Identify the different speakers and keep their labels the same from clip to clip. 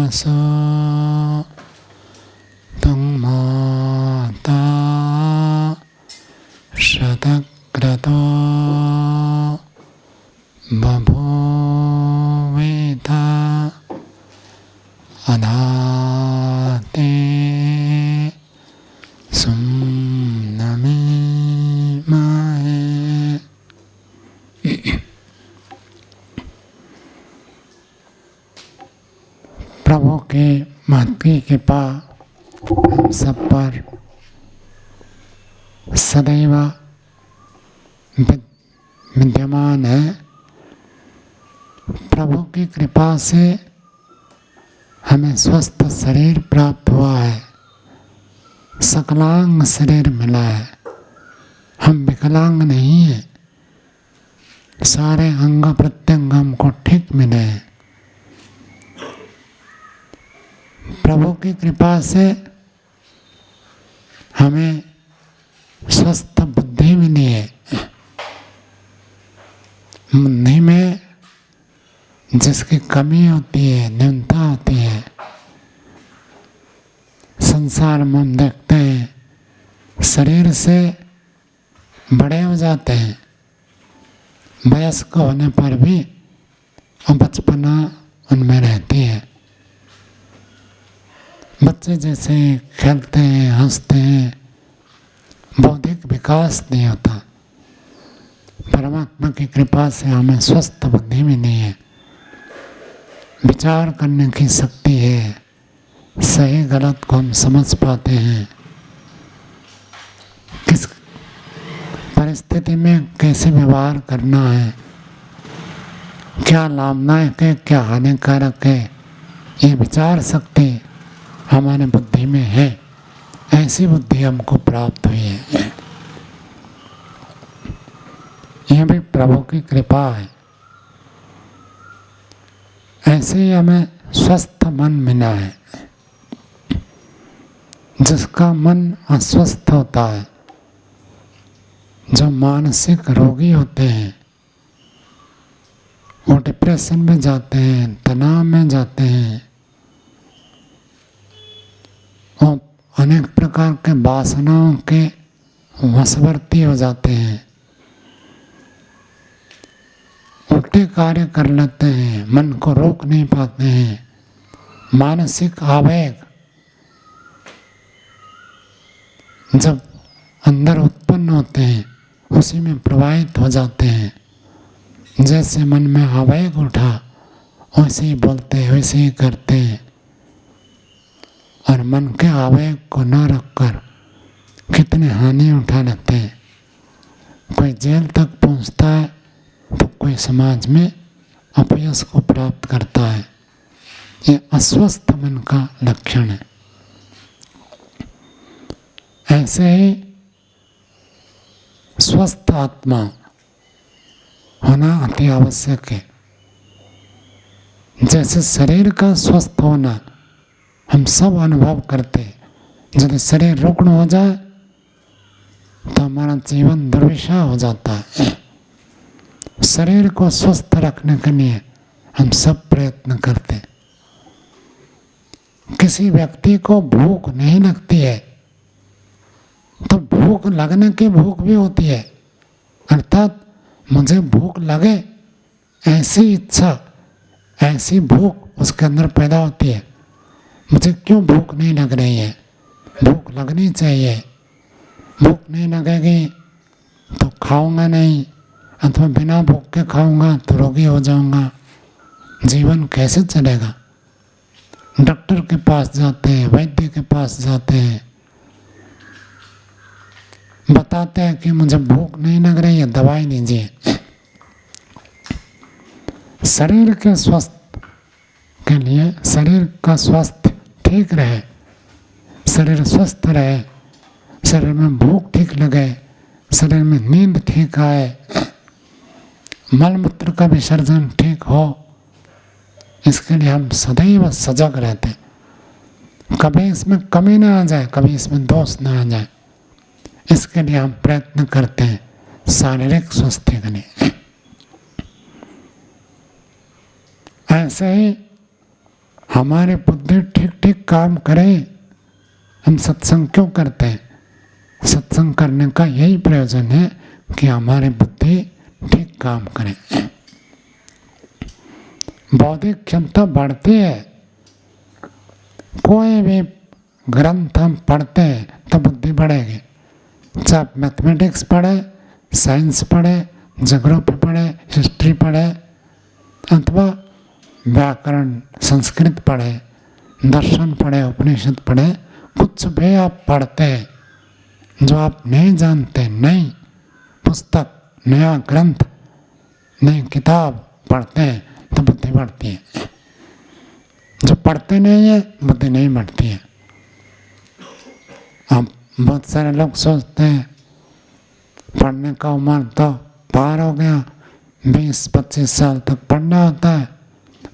Speaker 1: मनसो तं माता शतक्रतो बभूवेता अदाते सुम्नमीमाहे। प्रभु के महत्व की कृपा हम सब पर सदैव विद्यमान है। प्रभु की कृपा से हमें स्वस्थ शरीर प्राप्त हुआ है, सकलांग शरीर मिला है। हम विकलांग नहीं हैं, सारे अंग प्रत्यंग हमको ठीक मिले हैं। प्रभु की कृपा से हमें स्वस्थ बुद्धि मिली है। बुद्धि में जिसकी कमी होती है, न्यूनता होती है, संसार में हम देखते हैं शरीर से बड़े हो जाते हैं, वयस्क होने पर भी बचपना उनमें रहती है। बच्चे जैसे खेलते हैं, हंसते हैं, बौद्धिक विकास नहीं होता। परमात्मा की कृपा से हमें स्वस्थ बुद्धि मिली है, विचार करने की शक्ति है, सही गलत को हम समझ पाते हैं, किस परिस्थिति में कैसे व्यवहार करना है, क्या लाभदायक है क्या हानिकारक है, ये विचार शक्ति हमारे बुद्धि में है। ऐसी बुद्धि हमको प्राप्त हुई है, यह भी प्रभु की कृपा है। ऐसे ही हमें स्वस्थ मन मिला है। जिसका मन अस्वस्थ होता है, जो मानसिक रोगी होते हैं, वो डिप्रेशन में जाते हैं, तनाव में जाते हैं, वो अनेक प्रकार के वासनाओं के वशवर्ती हो जाते हैं, उल्टे कार्य कर लेते हैं, मन को रोक नहीं पाते हैं। मानसिक आवेग जब अंदर उत्पन्न होते हैं उसी में प्रवाहित हो जाते हैं। जैसे मन में आवेग उठा वैसे ही बोलते हैं, वैसे ही करते हैं। और मन के आवेग को न रखकर कितने हानि उठा लेते हैं। कोई जेल तक पहुंचता है तो कोई समाज में अपयश को प्राप्त करता है। ये अस्वस्थ मन का लक्षण है। ऐसे ही स्वस्थ आत्मा होना अति आवश्यक है। जैसे शरीर का स्वस्थ होना हम सब अनुभव करते हैं। यदि शरीर रुग्ण हो जाए तो हमारा जीवन दुर्विषह हो जाता है। शरीर को स्वस्थ रखने के लिए हम सब प्रयत्न करते हैं। किसी व्यक्ति को भूख नहीं लगती है तो भूख लगने की भूख भी होती है, अर्थात मुझे भूख लगे ऐसी इच्छा, ऐसी भूख उसके अंदर पैदा होती है। मुझे क्यों भूख नहीं लग रही है? भूख लगनी चाहिए। भूख नहीं लगेगी तो खाऊंगा नहीं, अथवा बिना भूख के खाऊंगा तो रोगी हो जाऊंगा। जीवन कैसे चलेगा? डॉक्टर के पास जाते हैं, वैद्य के पास जाते हैं, बताते हैं कि मुझे भूख नहीं लग रही है, दवाई दीजिए। शरीर के स्वस्थ के लिए, शरीर का स्वास्थ्य ठीक रहे, शरीर स्वस्थ रहे, शरीर में भूख ठीक लगे, शरीर में नींद ठीक आए, मल मूत्र का विसर्जन ठीक हो, इसके लिए हम सदैव सजग रहते हैं। कभी इसमें कमी ना आ जाए, कभी इसमें दोष ना आ जाए, इसके लिए हम प्रयत्न करते हैं शारीरिक स्वास्थ्य के लिए। ऐसे ही हमारी बुद्धि बुद्धि ठीक ठीक काम करे। हम सत्संग क्यों करते हैं? सत्संग करने का यही प्रयोजन है कि हमारी बुद्धि ठीक काम करे, बौद्धिक क्षमता बढ़ती है। कोई भी ग्रंथ हम पढ़ते हैं तो बुद्धि बढ़ेगी। चाहे मैथमेटिक्स पढ़े, साइंस पढ़े, ज्योग्राफी पढ़े, हिस्ट्री पढ़े, अथवा व्याकरण संस्कृत पढ़े, दर्शन पढ़े, उपनिषद पढ़े, कुछ भी आप पढ़ते हैं जो आप नहीं जानते, नई पुस्तक, नया ग्रंथ, नई किताब पढ़ते हैं तो बुद्धि बढ़ती है। जो पढ़ते नहीं है बुद्धि नहीं बढ़ती है। अब बहुत सारे लोग सोचते हैं पढ़ने का उम्र तो पार हो गया, 20-25 साल तक पढ़ना होता है,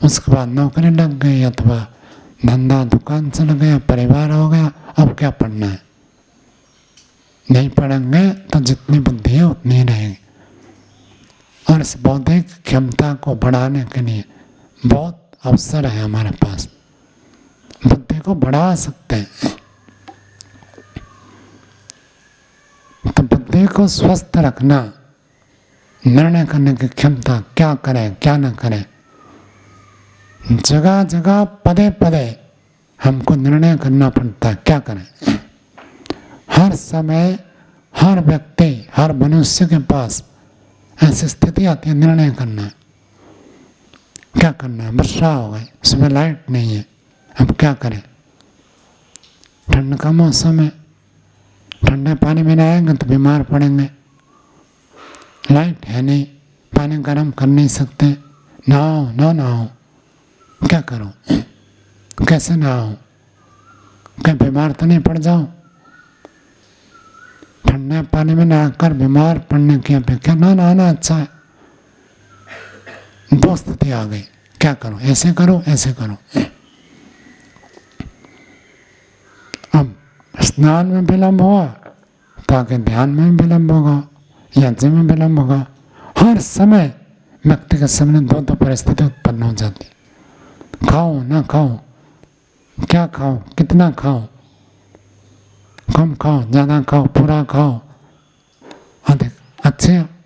Speaker 1: उसके बाद नौकरी लग गई अथवा धंधा दुकान चल गया, परिवार हो गया, अब क्या पढ़ना है। नहीं पढ़ेंगे तो जितनी बुद्धि है उतनी ही रहेगी। और इस बौद्धिक क्षमता को बढ़ाने के लिए बहुत अवसर है हमारे पास, बुद्धि को बढ़ा सकते हैं। तो बुद्धि को स्वस्थ रखना, निर्णय करने की क्षमता, क्या करें क्या न करें, जगह जगह पदे पदे हमको निर्णय करना पड़ता है क्या करें। हर समय हर व्यक्ति, हर मनुष्य के पास ऐसी स्थिति आती है निर्णय करना है, क्या करना है। वर्षा हो गई, सुबह लाइट नहीं है, अब क्या करें। ठंड का मौसम है, ठंडे पानी में नहाएंगे तो बीमार पड़ेंगे, लाइट है नहीं, पानी गर्म कर नहीं सकते, नहाओ ना नहाओ, क्या करो, कैसे नहाओ, क्या बीमार तो नहीं पड़ जाओ। ठंडे पानी में नहाकर बीमार पड़ने की अपेक्षा ना नहाना अच्छा है। दो स्थिति आ गई, क्या करो, ऐसे करो ऐसे करो। अब स्नान में विलंब हुआ तो आगे ध्यान में विलंब होगा, यज्ञ में विलंब होगा। हर समय व्यक्ति के सामने दो दो परिस्थिति उत्पन्न हो जाती, खाओ ना खाओ, क्या खाओ, कितना खाओ, कम खाओ, ज़्यादा खाओ, पूरा खाओ, अधिक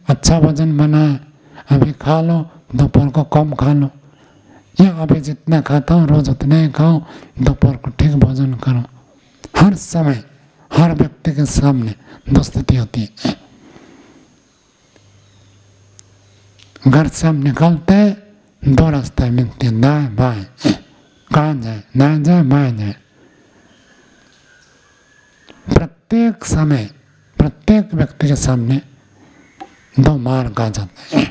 Speaker 1: अच्छा भोजन बना है अभी खा लो, दोपहर को कम खा लो, या अभी जितना खाता हूँ रोज उतना ही खाओ, दोपहर को ठीक भोजन करो। हर समय हर व्यक्ति के सामने दो स्थिति होती है। घर से हम निकलते हैं, दो रास्ते मिलते हैं, दाएं बाएं, कहाँ जाए, दाएं जाए बाएं जाए। प्रत्येक समय प्रत्येक व्यक्ति के सामने दो मार्ग आ जाते हैं।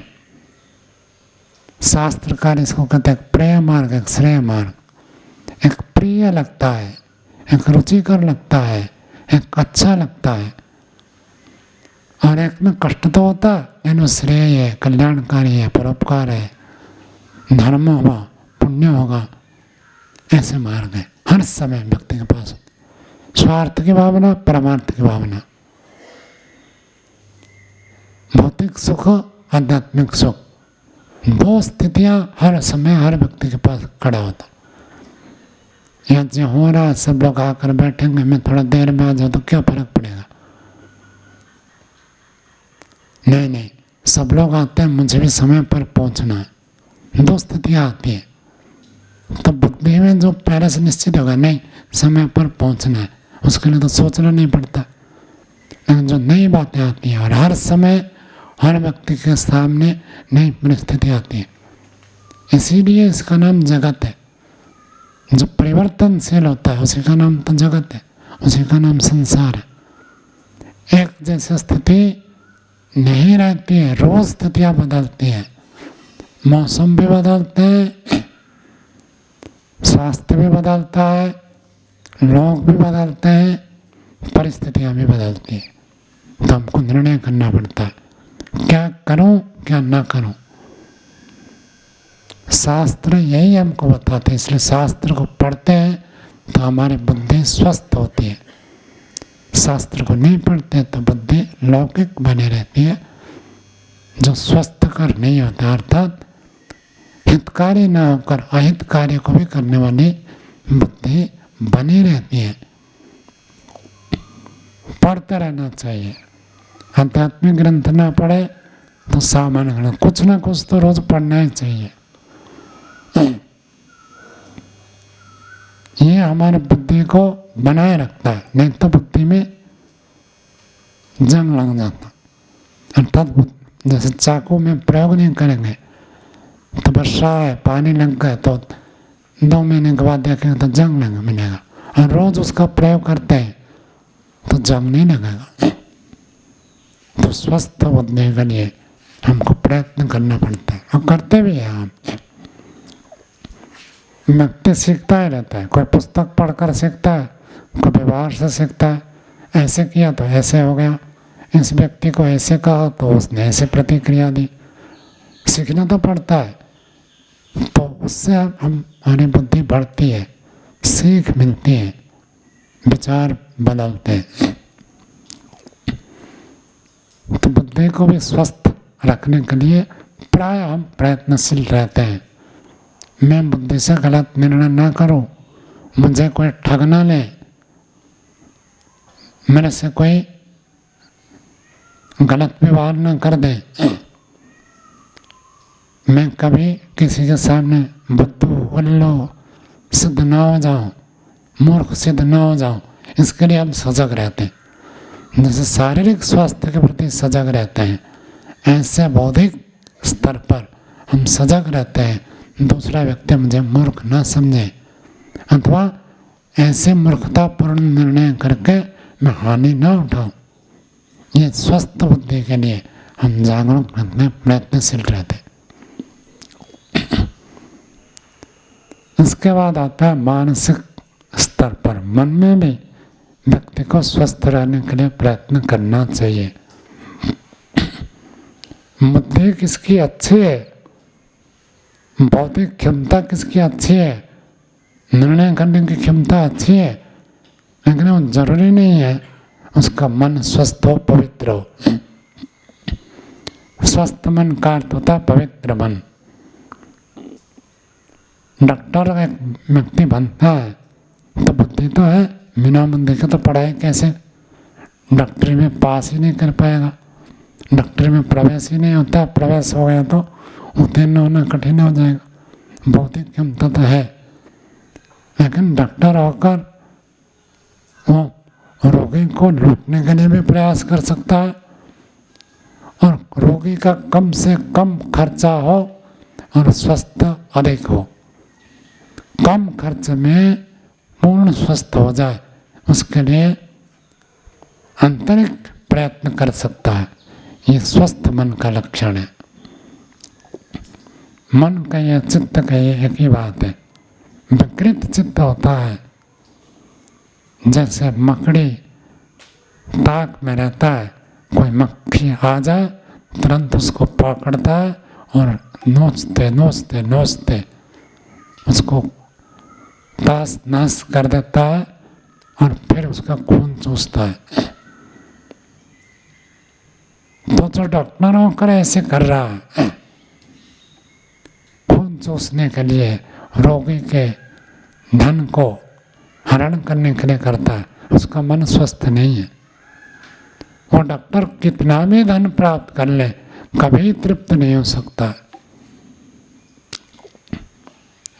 Speaker 1: शास्त्रकार इसको कहते हैं प्रिय मार्ग, एक श्रेय मार्ग। एक प्रिय लगता है, एक रुचिकर लगता है, एक अच्छा लगता है, और एक में कष्ट तो होता है लेकिन श्रेय है, कल्याणकारी है, परोपकार है, धर्म होगा, पुण्य होगा, ऐसे मार्ग है हर समय व्यक्ति के पास। स्वार्थ की भावना, परमार्थ की भावना, भौतिक सुख, आध्यात्मिक सुख, दो स्थितियां हर समय हर व्यक्ति के पास खड़ा होता। यहाँ जो हो रहा है सब लोग आकर बैठेंगे, मैं थोड़ा देर में आ जाऊँ तो क्या फर्क पड़ेगा। नहीं नहीं, सब लोग आते हैं, मुझे भी समय पर पहुंचना है। दो स्थितियां आती है तो बुद्धि में जो पहले से निश्चित होगा नहीं समय पर पहुंचना है, उसके लिए तो सोचना नहीं पड़ता। लेकिन जो नई बातें आती हैं और हर समय हर व्यक्ति के सामने नई परिस्थिति आती है, इसीलिए इसका नाम जगत है। जो परिवर्तनशील होता है उसी का नाम तो जगत है, उसी का नाम संसार है। एक जैसी स्थिति नहीं रहती है, रोज स्थितियां बदलती हैं, मौसम भी बदलते हैं, स्वास्थ्य भी बदलता है, लोग भी बदलते हैं, परिस्थितियां भी बदलती हैं। तो हमको निर्णय करना पड़ता है क्या करूं क्या ना करूं। शास्त्र यही हमको बताते हैं, इसलिए शास्त्र को पढ़ते हैं तो हमारी बुद्धि स्वस्थ होती है। शास्त्र को नहीं पढ़ते तो बुद्धि लौकिक बनी रहती है, जो स्वस्थकर नहीं होता, अर्थात हितकारी ना होकर अहित कार्य को भी करने वाली बुद्धि बनी रहती है। पढ़ते रहना चाहिए। आध्यात्मिक ग्रंथ ना पढ़े तो सामान्य ग्रंथ कुछ ना कुछ तो रोज पढ़ना ही चाहिए। ये हमारे बुद्धि को बनाए रखता है, नहीं तो बुद्धि में जंग लग जाता। अर्थात जैसे चाकू में प्रयोग नहीं करेंगे तो वर्षा है, पानी लग गए तो 2 महीने के बाद देखेंगे तो जंग लग मिलेगा, और रोज उसका प्रयोग करते हैं तो जंग नहीं लगेगा। तो स्वस्थ बुद्धि के लिए हमको प्रयत्न करना पड़ता है, और करते भी हैं हम। व्यक्ति सीखता ही रहता है, कोई पुस्तक पढ़कर सीखता है, कोई व्यवहार से सीखता है। ऐसे किया तो ऐसे हो गया, इस व्यक्ति को ऐसे कहा तो उसने ऐसे प्रतिक्रिया दी। सीखना तो पड़ता है, तो उससे हमारी बुद्धि बढ़ती है, सीख मिलती है, विचार बदलते हैं। तो बुद्धि को भी स्वस्थ रखने के लिए प्राय हम प्रयत्नशील रहते हैं। मैं बुद्धि से गलत निर्णय ना करूं, मुझे कोई ठग ना ले, मेरे से कोई गलत व्यवहार ना कर दे, मैं कभी किसी के सामने बुद्धू उल्लू सिद्ध ना हो जाऊं, मूर्ख सिद्ध ना हो जाऊं, इसके लिए हम सजग रहते हैं। जैसे शारीरिक स्वास्थ्य के प्रति सजग रहते हैं, ऐसे बौद्धिक स्तर पर हम सजग रहते हैं, दूसरा व्यक्ति मुझे मूर्ख ना समझे, अथवा ऐसे मूर्खतापूर्ण निर्णय करके मैं हानि ना उठाऊं। ये स्वस्थ बुद्धि के लिए हम जागरूक रहते हैं, प्रयत्नशील रहते हैं। इसके बाद आता है मानसिक स्तर पर, मन में भी व्यक्ति को स्वस्थ रहने के लिए प्रयत्न करना चाहिए। बुद्धि किसकी अच्छी है, बौद्धिक क्षमता किसकी अच्छी है, निर्णय करने की क्षमता अच्छी है, लेकिन वो जरूरी नहीं है उसका मन स्वस्थ हो, पवित्र हो। स्वस्थ मन का अर्थ होता है पवित्र मन। डॉक्टर एक व्यक्ति बनता है तो बुद्धि तो है, बिना बुद्धि के तो पढ़ाई कैसे, डॉक्टरी में पास ही नहीं कर पाएगा, डॉक्टरी में प्रवेश ही नहीं होता, प्रवेश हो गया तो उत्तीर्ण होना कठिन हो जाएगा। बौद्धिक क्षमता तो है, लेकिन डॉक्टर होकर वो रोगी को लूटने के लिए भी प्रयास कर सकता है, और रोगी का कम से कम खर्चा हो और स्वस्थ अधिक हो, कम खर्च में पूर्ण स्वस्थ हो जाए, उसके लिए आंतरिक प्रयत्न कर सकता है। ये स्वस्थ मन का लक्षण है। मन का या चित्त का ये एक ही बात है। विकृत चित्त होता है, जैसे मकड़ी ताक में रहता है, कोई मक्खी आ जाए तुरंत उसको पकड़ता है और नोचते नोचते नोचते उसको तास नाश कर देता है, और फिर उसका खून चूसता है। तो जो डॉक्टर होकर ऐसे कर रहा है, खून चूसने के लिए, रोगी के धन को हरण करने के लिए करता है, उसका मन स्वस्थ नहीं है। वो डॉक्टर कितना भी धन प्राप्त कर ले, कभी तृप्त नहीं हो सकता।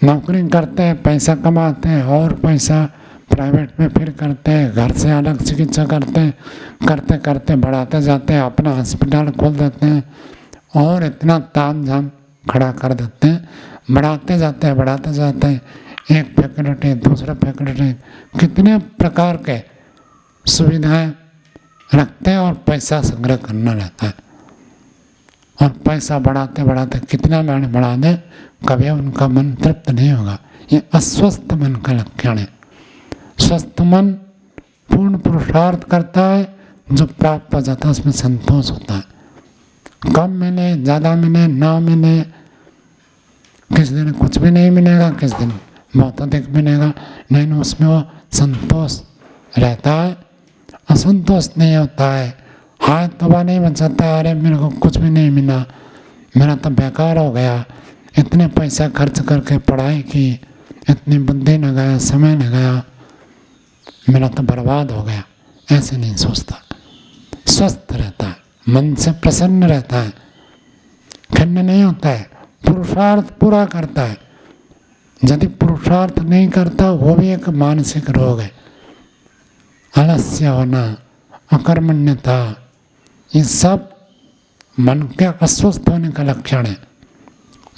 Speaker 1: नौकरी करते हैं, पैसा कमाते हैं, और पैसा प्राइवेट में फिर करते हैं, घर से अलग चिकित्सा करते हैं, करते करते बढ़ाते जाते हैं, अपना हॉस्पिटल खोल देते हैं, और इतना ताम झाम खड़ा कर देते हैं, बढ़ाते जाते हैं, एक फैकल्टी दूसरा फैकल्टी, कितने प्रकार के सुविधाएं रखते हैं, और पैसा संग्रह करना रहता है, और पैसा बढ़ाते बढ़ाते कितना बढ़ा दे, कभी उनका मन तृप्त नहीं होगा। ये अस्वस्थ मन का लक्षण है। स्वस्थ मन पूर्ण पुरुषार्थ करता है, जो प्राप्त हो जाता है उसमें संतोष होता है। कम मिले, ज़्यादा मिले, ना मिले, किस दिन कुछ भी नहीं मिलेगा, किस दिन बहुत अधिक मिलेगा, लेकिन उसमें वो संतोष रहता है, असंतोष नहीं होता है। हाथ तो नहीं बचाता है, अरे मेरे को कुछ भी नहीं मिला, मेरा तो बेकार हो गया, इतने पैसा खर्च करके पढ़ाई की, इतनी बुद्धि लगाया, समय लगाया, मेरा तो बर्बाद हो गया, ऐसे नहीं सोचता। स्वस्थ रहता है, मन से प्रसन्न रहता है, खिन्न नहीं होता है, पुरुषार्थ पूरा करता है। यदि पुरुषार्थ नहीं करता, वो भी एक मानसिक रोग है। आलस्य होना, अकर्मण्यता, ये सब मन के अस्वस्थ होने का लक्षण है।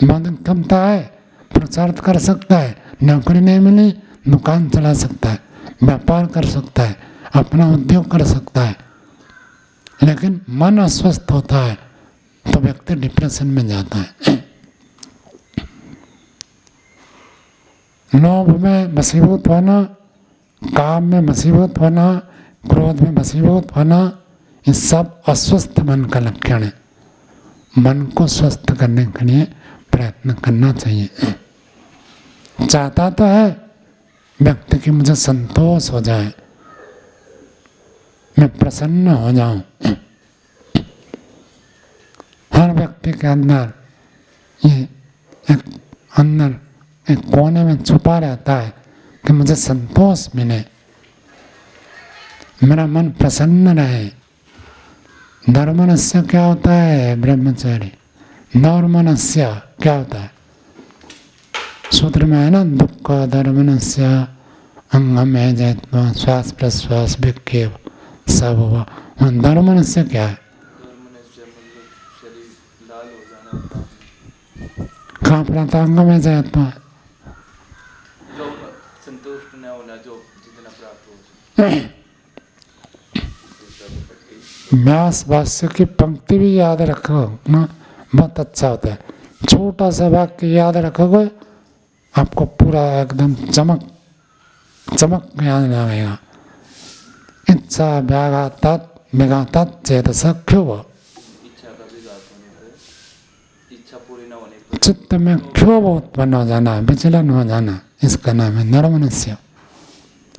Speaker 1: मन क्षमता है, पुरुषार्थ कर सकता है, नौकरी नहीं मिली दुकान चला सकता है, व्यापार कर सकता है, अपना उद्योग कर सकता है, लेकिन मन अस्वस्थ होता है तो व्यक्ति डिप्रेशन में जाता है। लोभ में वशीभूत होना, काम में वशीभूत होना, क्रोध में वशीभूत होना, ये सब अस्वस्थ मन का लक्षण है। मन को स्वस्थ करने के लिए प्रयत्न करना चाहिए। चाहता तो है व्यक्ति कि मुझे संतोष हो जाए, मैं प्रसन्न हो जाऊं। हर व्यक्ति के अंदर ये अंदर एक कोने में छुपा रहता है कि मुझे संतोष मिले, मेरा मन प्रसन्न रहे। धर्मनस्य क्या होता है? ब्रह्मचारी। धर्मनस्य क्या होता है? सूत्र में है ना, दुख धर्मनस्य अंगम में जयत्वा श्वास प्रश्वास विक्षेप सब हुआ। धर्मनस्य क्या है? कहाँ प्रातः अंग में जयत्वा,
Speaker 2: संतुष्ट न होना, जो जितना प्राप्त हो।
Speaker 1: व्यास भाष्य की पंक्ति भी याद रखो ना, बहुत अच्छा होता है। छोटा सा वाक्य याद रखोगे, आपको पूरा एकदम चमक याद लगेगा। इच्छा व्याघातात चेतस क्षोभ,
Speaker 2: इच्छा पूरी न होने पर
Speaker 1: चित्त में क्षोभ उत्पन्न हो जाना, विचलन हो जाना, इसका नाम है नरमनस्य।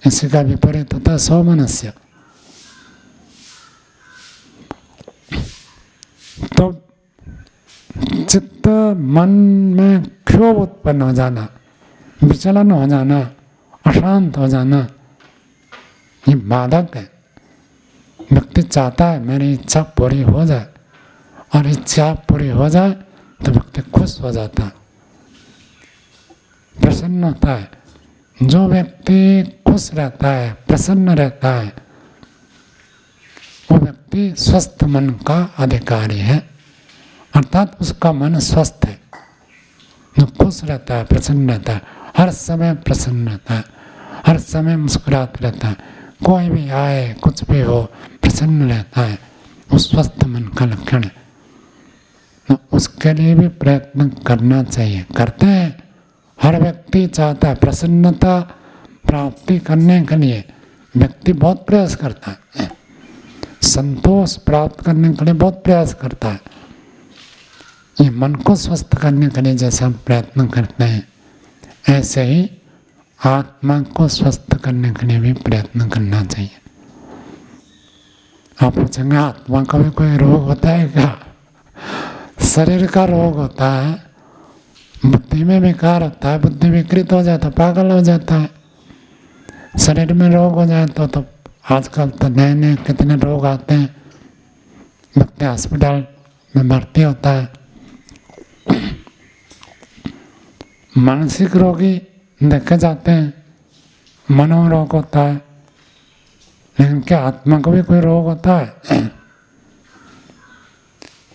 Speaker 1: इसी का विपरीत होता है सौमनस्य। तो चित्त मन में क्षोभ उत्पन्न हो जाना, विचलन हो जाना, अशांत हो जाना, ये बाधक है। व्यक्ति चाहता है मेरी इच्छा पूरी हो जाए, और इच्छा पूरी हो जाए तो व्यक्ति खुश हो जाता है, प्रसन्न होता है। जो व्यक्ति खुश रहता है, प्रसन्न रहता है, वो व्यक्ति स्वस्थ मन का अधिकारी है, अर्थात उसका मन स्वस्थ है। जो खुश रहता है, प्रसन्न रहता है, हर समय प्रसन्न रहता है, हर समय मुस्कुराता रहता है, कोई भी आए कुछ भी हो प्रसन्न रहता है, वो स्वस्थ मन का लक्षण है। तो उसके लिए भी प्रयत्न करना चाहिए, करते हैं। हर व्यक्ति चाहता है प्रसन्नता प्राप्ति करने के लिए व्यक्ति बहुत प्रयास करता है, संतोष प्राप्त करने के लिए बहुत प्रयास करता है। ये मन को स्वस्थ करने के लिए जैसे हम प्रयत्न करते हैं, ऐसे ही आत्मा को स्वस्थ करने के लिए भी प्रयत्न करना चाहिए। आप पूछेंगे आत्मा का भी कोई रोग होता है क्या? शरीर का रोग होता है, बुद्धि में विकार होता है, बुद्धि विकृत हो जाता है, पागल हो जाता है। शरीर में रोग हो जाए तो आजकल तो नए नए कितने रोग आते हैं, व्यक्ति हॉस्पिटल में भर्ती होता है। मानसिक रोगी देखे जाते हैं, मनोरोग होता है, लेकिन क्या आत्मा को भी कोई रोग होता है?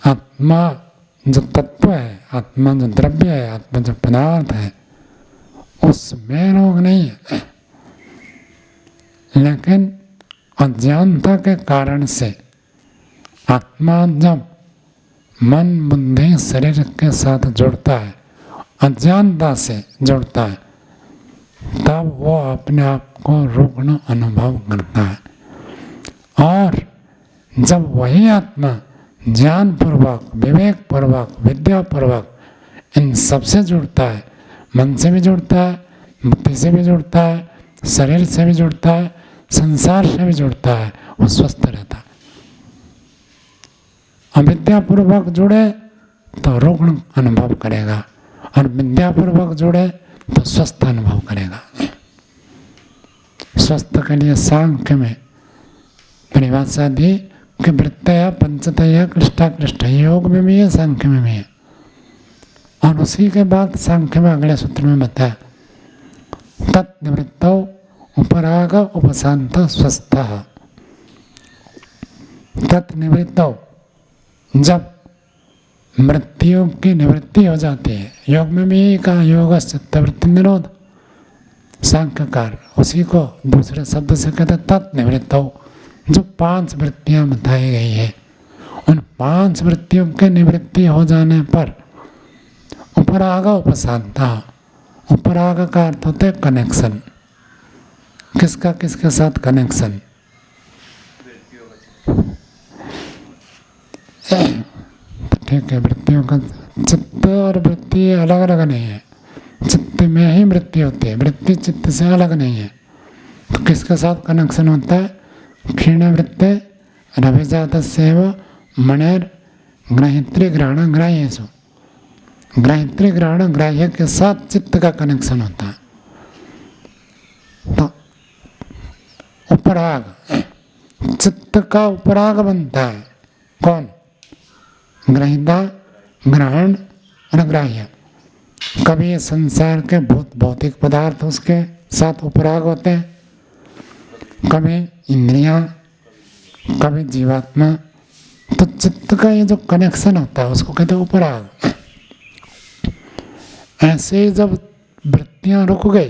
Speaker 1: आत्मा जो तत्व है, आत्मा जो द्रव्य है, आत्मा जो पदार्थ है, उसमें रोग नहीं है, लेकिन अज्ञानता के कारण से आत्मा जब मन बुद्धि शरीर के साथ जुड़ता है, अज्ञानता से जुड़ता है, तब वो अपने आप को रुग्ण अनुभव करता है। और जब वही आत्मा ज्ञान पूर्वक, विवेक पूर्वक, विद्या पूर्वक इन सब से जुड़ता है, मन से भी जुड़ता है, बुद्धि से भी जुड़ता है, शरीर से भी जुड़ता है, संसार से भी जुड़ता है, वो स्वस्थ रहता है। अविद्यापूर्वक जुड़े तो रुग्ण अनुभव करेगा, और विद्यापूर्वक जुड़े तो स्वस्थ अनुभव करेगा। स्वस्थ के लिए सांख्य में परिभाषा दी कि वृत्तया पंचतया कृष्टाकृष्ट, योग में भी है सांख्य में भी है। और उसी के बाद सांख्य में अगले सूत्र में बताया तत्निवृत्तौ उपराग उपशांत स्वस्थ। तत्निवृत्तौ, जब मृत्युओं की निवृत्ति हो जाती है, योग में भी कहा योग चित्तवृत्ति निरोध सांख्यकार, उसी को दूसरे शब्द से कहते तत्निवृत्तौ। जो 5 वृत्तियां बताई गई है, उन 5 वृत्तियों के निवृत्ति हो जाने पर उपराग उपशांता, उपराग का अर्थ होता है कनेक्शन। किसका किसके साथ कनेक्शन? ठीक है, वृत्तियों का चित्त और वृत्ति अलग अलग नहीं है। चित्त में ही वृत्ति होती है, वृत्ति चित्त से अलग नहीं है। तो किसके साथ कनेक्शन होता है? क्षीण वृत्ते रविजातस्यैव मणेर ग्रहित्री ग्रहण ग्राह्येषु, ग्रहित्री ग्रहण ग्राह्य के साथ चित्त का कनेक्शन होता है। तो उपराग, चित्त का उपराग बनता है कौन? ग्रहिता, ग्रहण और ग्राह्य। कभी ये संसार के भौतिक पदार्थ उसके साथ उपराग होते हैं, कभी इंद्रियां, कभी जीवात्मा। तो चित्त का ये जो कनेक्शन होता है उसको कहते हैं उपराग। ऐसे ही जब वृत्तियां रुक गई,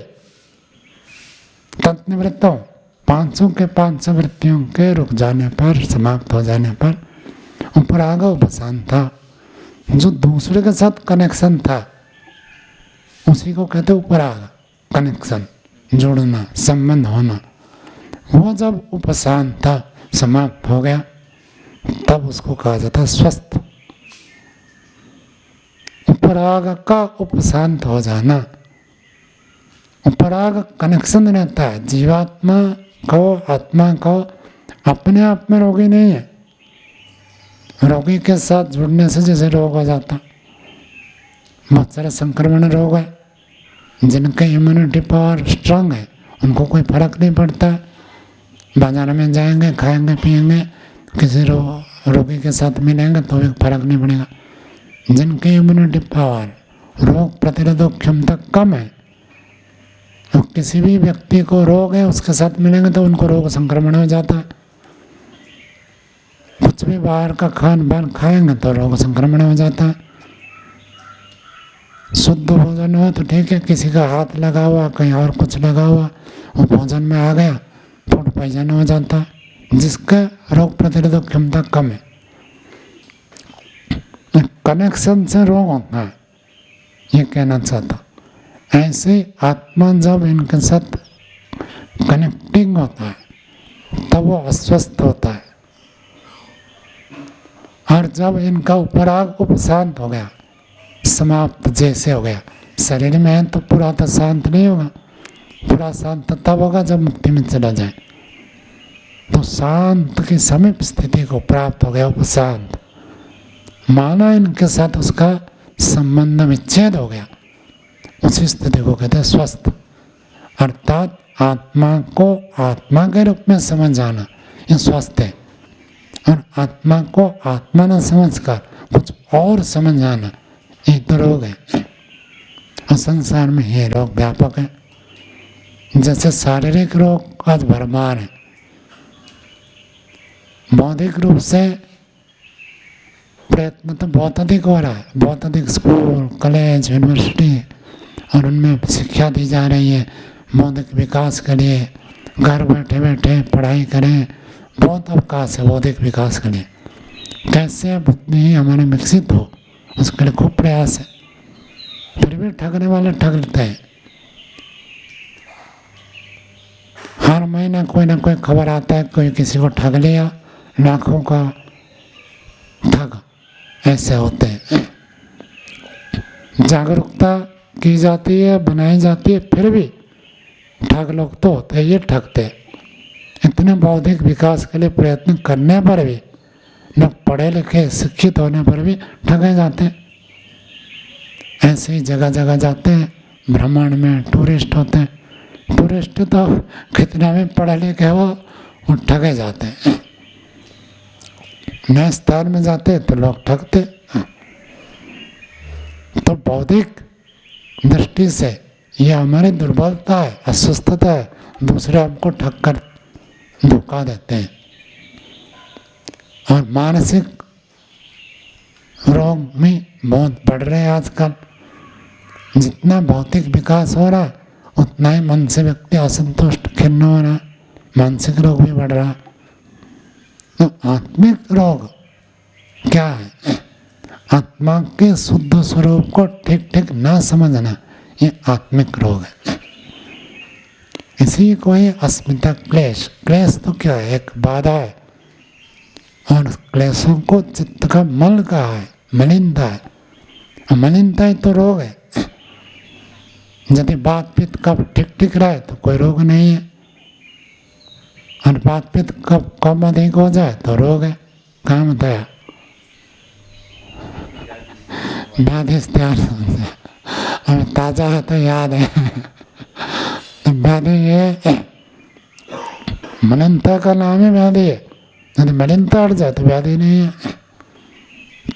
Speaker 1: तत्निवृत्तों, 500 के 500 वृत्तियों के रुक जाने पर, समाप्त हो जाने पर उपराग उपशांता, जो दूसरे के साथ कनेक्शन था उसी को कहते उपराग, कनेक्शन, जुड़ना, संबंध होना। वो जब उपशांता, समाप्त हो गया, तब उसको कहा जाता है स्वस्थ। उपराग का उपशांत हो जाना, उपराग कनेक्शन रहता है जीवात्मा को, आत्मा को अपने आप में रोगी नहीं है। रोगी के साथ जुड़ने से जैसे रोग हो जाता, बहुत सारे संक्रमण रोग है, जिनके इम्यूनिटी पावर स्ट्रांग है उनको कोई फर्क नहीं पड़ता। बाजार में जाएंगे, खाएंगे पिएंगे, किसी रोगी के साथ मिलेंगे तो भी फर्क नहीं पड़ेगा। जिनकी इम्यूनिटी पावर, रोग प्रतिरोधक क्षमता कम है, तो किसी भी व्यक्ति को रोग है उसके साथ मिलेंगे तो उनको रोग संक्रमण हो जाता है। कुछ भी बाहर का खान पान खाएंगे तो रोग संक्रमण हो जाता है। शुद्ध भोजन हो तो ठीक है, किसी का हाथ लगा हुआ, कहीं और कुछ लगा हुआ, वो भोजन में आ गया, फूड पॉइजन हो जाता है, जिसका रोग प्रतिरोधक क्षमता कम है। कनेक्शन से रोग होता है, ये कहना चाहता। ऐसे आत्मा जब इनके साथ कनेक्टिंग होता है तब वो अस्वस्थ होता है। और जब इनका उपराग उपशांत हो गया, समाप्त जैसे हो गया, शरीर में है तो पूरा तो शांत नहीं होगा, पूरा शांत तब होगा जब मुक्ति में चला जाए। तो शांत की समीप स्थिति को प्राप्त हो गया उपशांत, माना इनके साथ उसका संबंध विच्छेद हो गया, उसी स्थिति को कहते हैं स्वस्थ। अर्थात आत्मा को आत्मा के रूप में समझ आना, ये स्वस्थ है। और आत्मा को आत्मा न समझकर कुछ और समझ आना, ये तो रोग है। और संसार में ये रोग व्यापक है। जैसे शारीरिक रोग आज भरमार है, बौद्धिक रूप से प्रयत्न तो बहुत अधिक हो रहा है, बहुत अधिक स्कूल, कॉलेज, यूनिवर्सिटी और उनमें शिक्षा दी जा रही है बौद्धिक विकास के लिए। घर बैठे बैठे पढ़ाई करें, बहुत अवकाश है बौद्धिक विकास के लिए। कैसे अब उतनी ही हमारे विकसित हो, उसके लिए खूब प्रयास है। फिर भी ठगने वाले ठग लेते हैं। हर महीना कोई ना कोई खबर आता है, कोई किसी को ठग लिया, लाखों का ठग ऐसे होते हैं। जागरूकता की जाती है, बनाई जाती है, फिर भी ठग लोग तो होते हैं, ये ठगते हैं। इतने बौद्धिक विकास के लिए प्रयत्न करने पर भी, लोग पढ़े लिखे शिक्षित होने पर भी ठगे जाते हैं। ऐसे ही जगह जगह जाते हैं, ब्रह्मांड में टूरिस्ट होते हैं। टूरिस्ट तो कितना भी पढ़े लिखे वो ठगे जाते हैं। नए स्थान में जाते तो लोग ठगते। तो बौद्धिक दृष्टि से ये हमारी दुर्बलता है, अस्वस्थता है। दूसरे हमको ठग कर धोखा देते हैं। और मानसिक रोग भी बहुत बढ़ रहे हैं आजकल। जितना भौतिक विकास हो रहा है उतना ही मन से व्यक्ति असंतुष्ट, खिन्न हो रहा है, मानसिक रोग भी बढ़ रहा है। तो आत्मिक रोग क्या है? आत्मा के शुद्ध स्वरूप को ठीक ठीक ना समझना, ये आत्मिक रोग है। इसी को ही अस्मिता क्लेश। क्लेश तो क्या है? एक बाधा है। और क्लेशों को चित्त का मल कहा है, मलिनता है। मलिनता ही तो रोग है। यदि बात पित्त कब ठीक ठीक रहे तो कोई रोग नहीं है, और बात पित्त कब कम अधिक हो जाए तो रोग है। काम बताया व्याधि अब ताजा है तो याद है। तो व्याधि ये मलिनता का नाम है व्याधि है। यदि मलिनता हट जाए तो व्याधि नहीं है।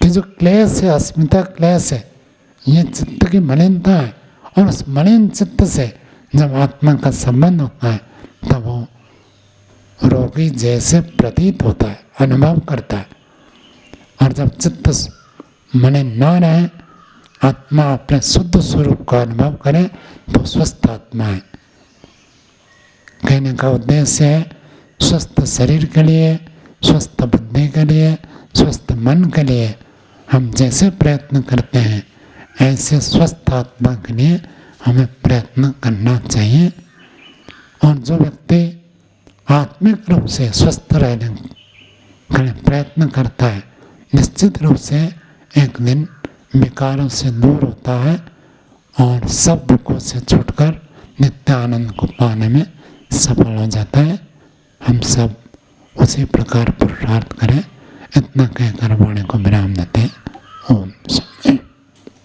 Speaker 1: कि जो क्लेश है, अस्मिता क्लेश है, ये चित्त की मलिनता है। और उस मलिन चित्त से जब आत्मा का संबंध होता है तब वो रोगी जैसे प्रतीत होता है, अनुभव करता है। और जब चित्त मलिन न रहे, आत्मा अपने शुद्ध स्वरूप का अनुभव करे तो स्वस्थ आत्मा है। कहने का उद्देश्य है स्वस्थ शरीर के लिए, स्वस्थ बुद्धि के लिए, स्वस्थ मन के लिए हम जैसे प्रयत्न करते हैं ऐसे स्वस्थ आत्मा के लिए हमें प्रयत्न करना चाहिए। और जो व्यक्ति आत्मिक रूप से स्वस्थ रहने का प्रयत्न करता है निश्चित रूप से एक दिन विकारों से दूर होता है और सब दुखों से छूटकर नित्य आनंद को पाने में सफल हो जाता है। हम सब उसी प्रकार पुरुषार्थ करें। इतना कहकर वाणी को विराम देते हैं। ओम शांति।